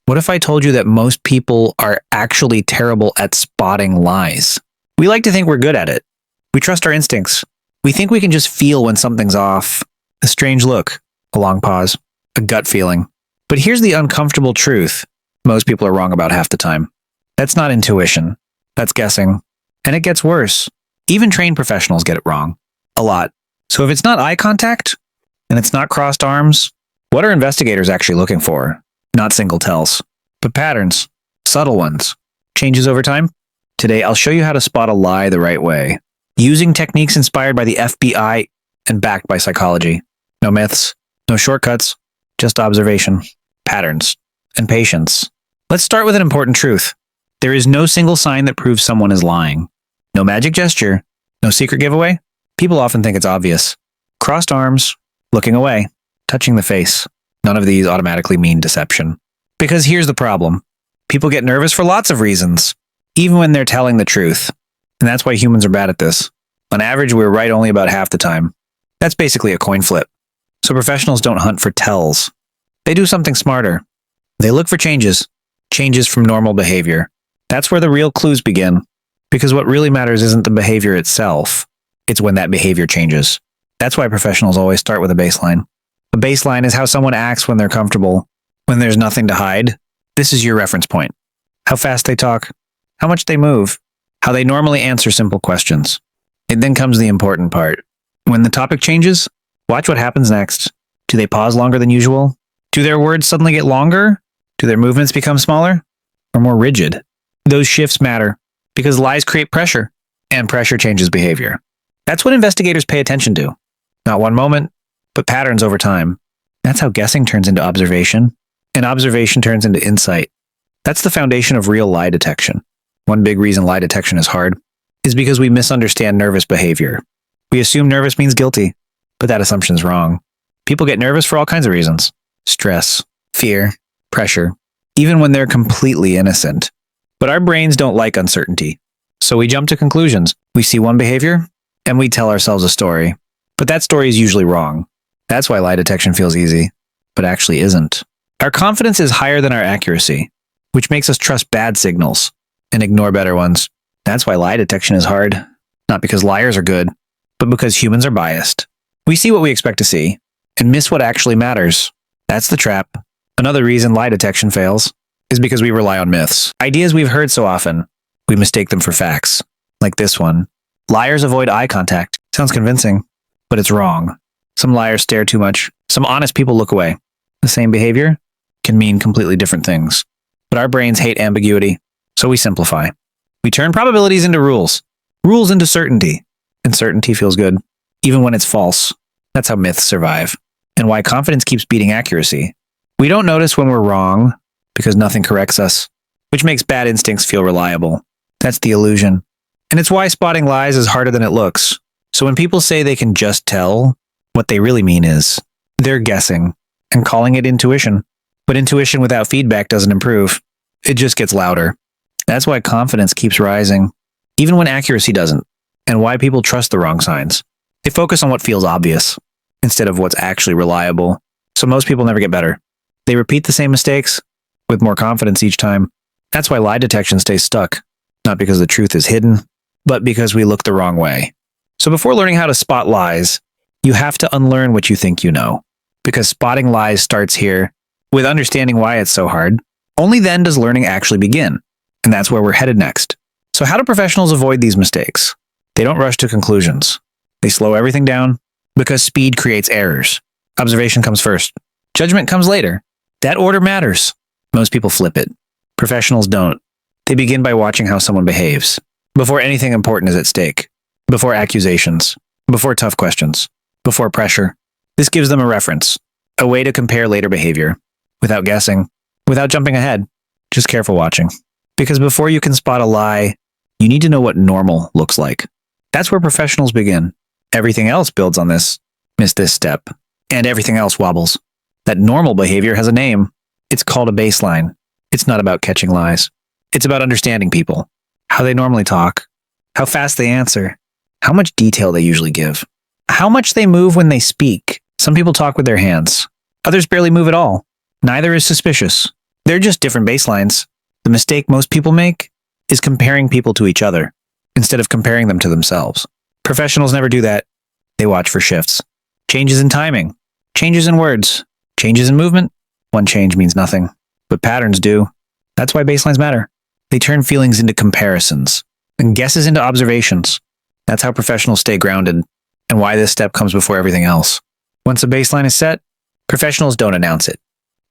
What if I told you that most people are actually terrible at spotting lies? We like to think we're good at it. We trust our instincts. We think we can just feel when something's off. A strange look, a long pause, a gut feeling. But here's the uncomfortable truth. Most people are wrong about half the time. That's not intuition. That's guessing. And it gets worse. Even trained professionals get it wrong. A lot. So if it's not eye contact, and it's not crossed arms, what are investigators actually looking for? Not single tells, but patterns, subtle ones, changes over time. Today, I'll show you how to spot a lie the right way, using techniques inspired by the FBI and backed by psychology. No myths, no shortcuts, just observation, patterns, and patience. Let's start with an important truth. There is no single sign that proves someone is lying. No magic gesture, no secret giveaway. People often think it's obvious. Crossed arms, looking away, touching the face. None of these automatically mean deception. Because here's the problem. People get nervous for lots of reasons, even when they're telling the truth. And that's why humans are bad at this. On average, we're right only about half the time. That's basically a coin flip. So professionals don't hunt for tells. They do something smarter. They look for changes from normal behavior. That's where the real clues begin. Because what really matters isn't the behavior itself. It's when that behavior changes. That's why professionals always start with a baseline. A baseline is how someone acts when they're comfortable, when there's nothing to hide. This is your reference point. How fast they talk, how much they move, how they normally answer simple questions. It then comes the important part. When the topic changes, watch what happens next. Do they pause longer than usual? Do their words suddenly get longer? Do their movements become smaller or more rigid? Those shifts matter because lies create pressure, and pressure changes behavior. That's what investigators pay attention to. Not one moment, but patterns over time. That's how guessing turns into observation, and observation turns into insight. That's the foundation of real lie detection. One big reason lie detection is hard is because we misunderstand nervous behavior. We assume nervous means guilty, but that assumption's wrong. People get nervous for all kinds of reasons. Stress, fear, pressure, even when they're completely innocent. But our brains don't like uncertainty. So we jump to conclusions. We see one behavior, and we tell ourselves a story. But that story is usually wrong. That's why lie detection feels easy, but actually isn't. Our confidence is higher than our accuracy, which makes us trust bad signals and ignore better ones. That's why lie detection is hard. Not because liars are good, but because humans are biased. We see what we expect to see and miss what actually matters. That's the trap. Another reason lie detection fails is because we rely on myths. Ideas we've heard so often, we mistake them for facts. Like this one. Liars avoid eye contact. Sounds convincing, but it's wrong. Some liars stare too much. Some honest people look away. The same behavior can mean completely different things. But our brains hate ambiguity, so we simplify. We turn probabilities into rules. Rules into certainty. And certainty feels good, even when it's false. That's how myths survive. And why confidence keeps beating accuracy. We don't notice when we're wrong because nothing corrects us, which makes bad instincts feel reliable. That's the illusion. And it's why spotting lies is harder than it looks. So when people say they can just tell, what they really mean is they're guessing and calling it intuition. But intuition without feedback doesn't improve. It just gets louder. That's why confidence keeps rising, even when accuracy doesn't, and why people trust the wrong signs. They focus on what feels obvious instead of what's actually reliable. So most people never get better. They repeat the same mistakes with more confidence each time. That's why lie detection stays stuck, not because the truth is hidden, but because we look the wrong way. So before learning how to spot lies, you have to unlearn what you think you know, because spotting lies starts here with understanding why it's so hard. Only then does learning actually begin, and that's where we're headed next. So how do professionals avoid these mistakes? They don't rush to conclusions. They slow everything down because speed creates errors. Observation comes first. Judgment comes later. That order matters. Most people flip it. Professionals don't. They begin by watching how someone behaves, before anything important is at stake, before accusations, before tough questions, before pressure. This gives them a reference, a way to compare later behavior, without guessing, without jumping ahead, just careful watching. Because before you can spot a lie, you need to know what normal looks like. That's where professionals begin. Everything else builds on this. Miss this step, and everything else wobbles. That normal behavior has a name. It's called a baseline. It's not about catching lies. It's about understanding people, how they normally talk, how fast they answer, how much detail they usually give, how much they move when they speak. Some people talk with their hands. Others barely move at all. Neither is suspicious. They're just different baselines. The mistake most people make is comparing people to each other instead of comparing them to themselves. Professionals never do that. They watch for shifts. Changes in timing, changes in words, changes in movement. One change means nothing, but patterns do. That's why baselines matter. They turn feelings into comparisons and guesses into observations. That's how professionals stay grounded and why this step comes before everything else. Once a baseline is set, professionals don't announce it.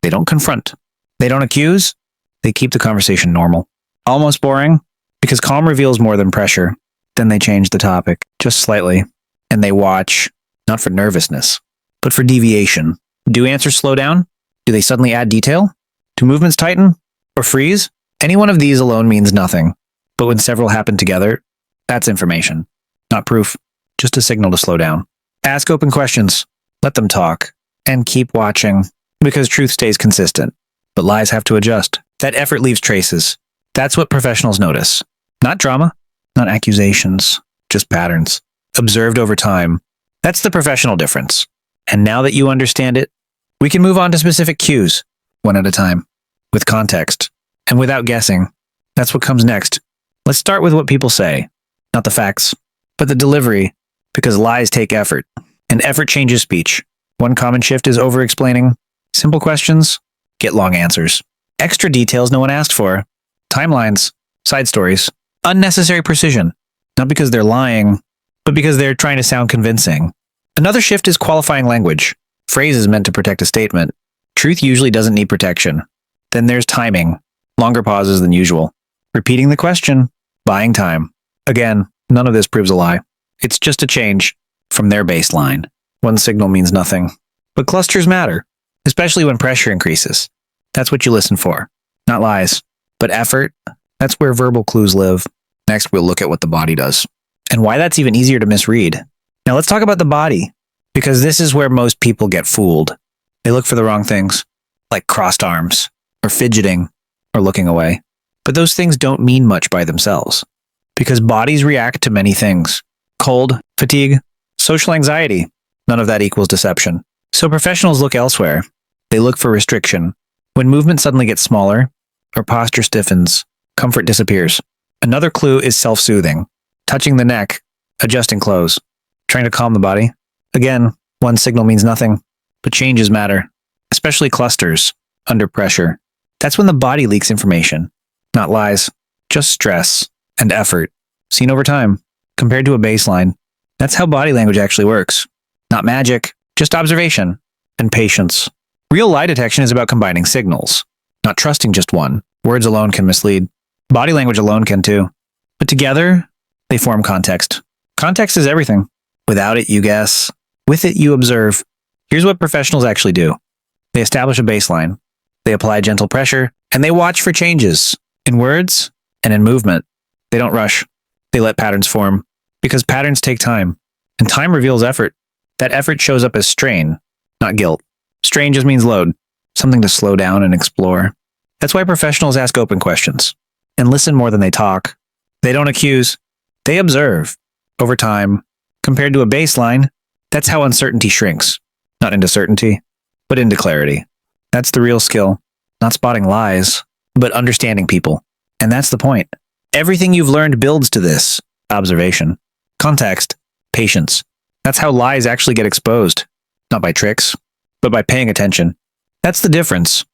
They don't confront. They don't accuse. They keep the conversation normal. Almost boring, because calm reveals more than pressure. Then they change the topic, just slightly, and they watch, not for nervousness, but for deviation. Do answers slow down? Do they suddenly add detail? Do movements tighten or freeze? Any one of these alone means nothing, but when several happen together, that's information, not proof, just a signal to slow down. Ask open questions, let them talk, and keep watching, because truth stays consistent, but lies have to adjust. That effort leaves traces. That's what professionals notice. Not drama, not accusations, just patterns, observed over time. That's the professional difference. And now that you understand it, we can move on to specific cues, one at a time, with context, and without guessing. That's what comes next. Let's start with what people say, not the facts, but the delivery, because lies take effort, and effort changes speech. One common shift is over-explaining. Simple questions get long answers. Extra details no one asked for. Timelines, side stories, unnecessary precision, not because they're lying, but because they're trying to sound convincing. Another shift is qualifying language. Phrases meant to protect a statement. Truth usually doesn't need protection. Then there's timing, longer pauses than usual. Repeating the question, buying time. Again, none of this proves a lie. It's just a change from their baseline. One signal means nothing. But clusters matter, especially when pressure increases. That's what you listen for. Not lies, but effort. That's where verbal clues live. Next, we'll look at what the body does and why that's even easier to misread. Now let's talk about the body, because this is where most people get fooled. They look for the wrong things, like crossed arms, or fidgeting, or looking away. But those things don't mean much by themselves, because bodies react to many things. Cold, fatigue, social anxiety. None of that equals deception. So professionals look elsewhere. They look for restriction. When movement suddenly gets smaller, or posture stiffens, comfort disappears. Another clue is self-soothing. Touching the neck, adjusting clothes, trying to calm the body. Again, one signal means nothing, but changes matter, especially clusters, under pressure. That's when the body leaks information, not lies, just stress and effort, seen over time, compared to a baseline. That's how body language actually works. Not magic, just observation and patience. Real lie detection is about combining signals, not trusting just one. Words alone can mislead. Body language alone can too. But together, they form context. Context is everything. Without it, you guess. With it, you observe. Here's what professionals actually do. They establish a baseline. They apply gentle pressure, and they watch for changes in words and in movement. They don't rush. They let patterns form, because patterns take time, and time reveals effort. That effort shows up as strain, not guilt. Strain just means load, something to slow down and explore. That's why professionals ask open questions and listen more than they talk. They don't accuse. They observe. Over time, compared to a baseline, that's how uncertainty shrinks. Not into certainty, but into clarity. That's the real skill. Not spotting lies, but understanding people. And that's the point. Everything you've learned builds to this. Observation, context, patience. That's how lies actually get exposed. Not by tricks, but by paying attention. That's the difference.